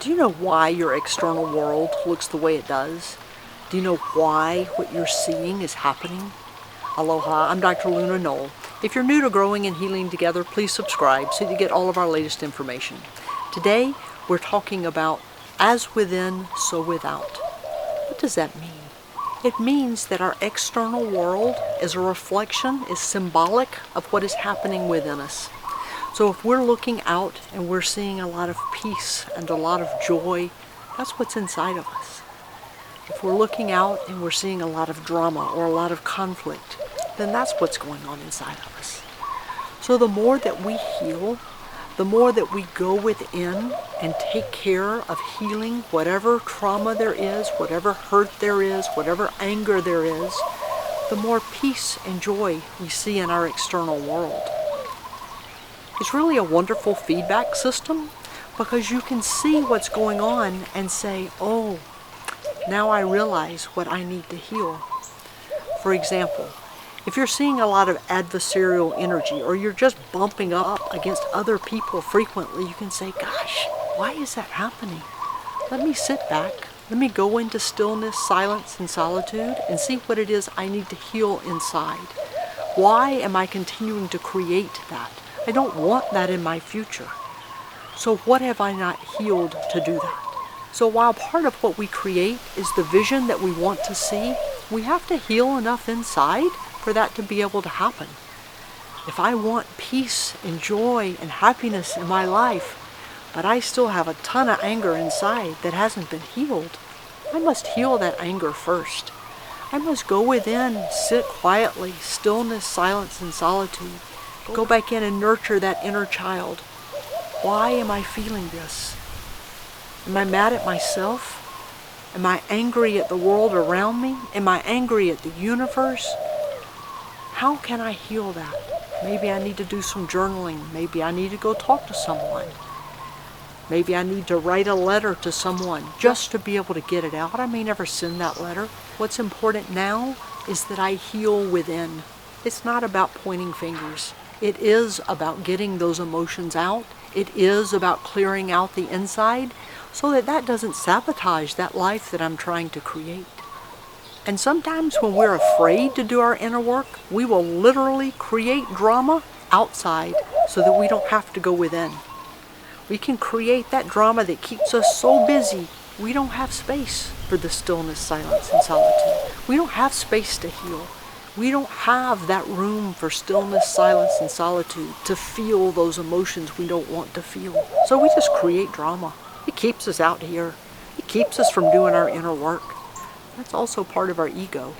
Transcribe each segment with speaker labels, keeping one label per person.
Speaker 1: Do you know why your external world looks the way it does? Do you know why what you're seeing is happening? Aloha, I'm Dr. Luna Knoll. If you're new to Growing and Healing Together, please subscribe so you get all of our latest information. Today, we're talking about as within, so without. What does that mean? It means that our external world is a reflection, is symbolic of what is happening within us. So if we're looking out and we're seeing a lot of peace and a lot of joy, that's what's inside of us. If we're looking out and we're seeing a lot of drama or a lot of conflict, then that's what's going on inside of us. So the more that we heal, the more that we go within and take care of healing whatever trauma there is, whatever hurt there is, whatever anger there is, the more peace and joy we see in our external world. It's really a wonderful feedback system because you can see what's going on and say, oh, now I realize what I need to heal. For example, if you're seeing a lot of adversarial energy or you're just bumping up against other people frequently, you can say, gosh, why is that happening? Let me sit back. Let me go into stillness, silence, and solitude and see what it is I need to heal inside. Why am I continuing to create that? I don't want that in my future. So what have I not healed to do that? So while part of what we create is the vision that we want to see, we have to heal enough inside for that to be able to happen. If I want peace and joy and happiness in my life, but I still have a ton of anger inside that hasn't been healed, I must heal that anger first. I must go within, sit quietly, stillness, silence, and solitude. Go back in and nurture that inner child. Why am I feeling this? Am I mad at myself? Am I angry at the world around me? Am I angry at the universe? How can I heal that? Maybe I need to do some journaling. Maybe I need to go talk to someone. Maybe I need to write a letter to someone just to be able to get it out. I may never send that letter. What's important now is that I heal within. It's not about pointing fingers. It is about getting those emotions out. It is about clearing out the inside so that that doesn't sabotage that life that I'm trying to create. And sometimes when we're afraid to do our inner work, we will literally create drama outside so that we don't have to go within. We can create that drama that keeps us so busy, we don't have space for the stillness, silence, and solitude. We don't have space to heal. We don't have that room for stillness, silence, and solitude to feel those emotions we don't want to feel. So we just create drama. It keeps us out here. It keeps us from doing our inner work. That's also part of our ego.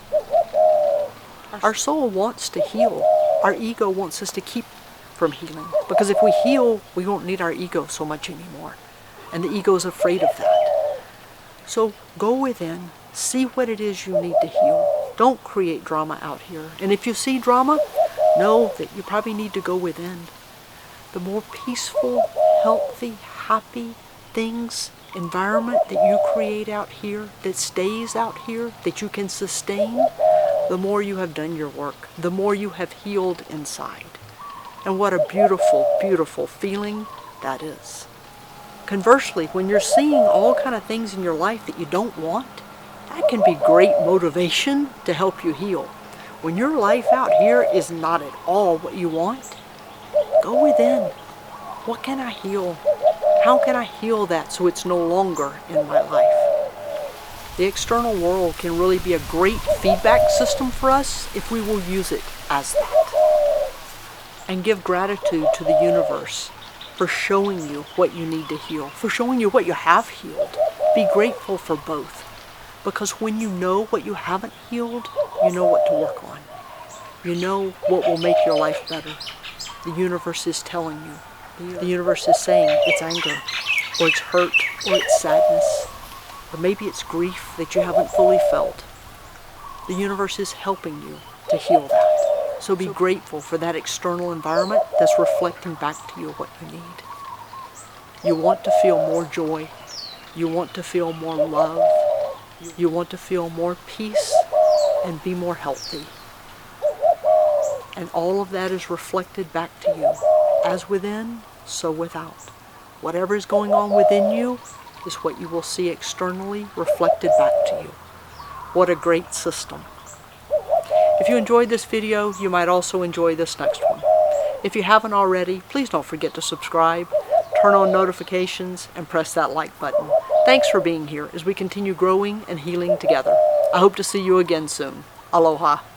Speaker 1: Our soul wants to heal. Our ego wants us to keep from healing. Because if we heal, we won't need our ego so much anymore. And the ego is afraid of that. So go within, see what it is you need to heal. Don't create drama out here. And if you see drama, know that you probably need to go within. The more peaceful, healthy, happy things, environment that you create out here, that stays out here, that you can sustain, the more you have done your work, the more you have healed inside. And what a beautiful, beautiful feeling that is. Conversely, when you're seeing all kind of things in your life that you don't want, that can be great motivation to help you heal. When your life out here is not at all what you want, go within. What can I heal? How can I heal that so it's no longer in my life? The external world can really be a great feedback system for us if we will use it as that. And give gratitude to the universe for showing you what you need to heal, for showing you what you have healed. Be grateful for both. Because when you know what you haven't healed, you know what to work on. You know what will make your life better. The universe is telling you. The universe is saying it's anger, or it's hurt, or it's sadness, or maybe it's grief that you haven't fully felt. The universe is helping you to heal that. So be grateful for that external environment that's reflecting back to you what you need. You want to feel more joy. You want to feel more love. You want to feel more peace and be more healthy. And all of that is reflected back to you. As within, so without. Whatever is going on within you, is what you will see externally reflected back to you. What a great system. If you enjoyed this video, you might also enjoy this next one. If you haven't already, please don't forget to subscribe, turn on notifications, and press that like button. Thanks for being here as we continue growing and healing together. I hope to see you again soon. Aloha.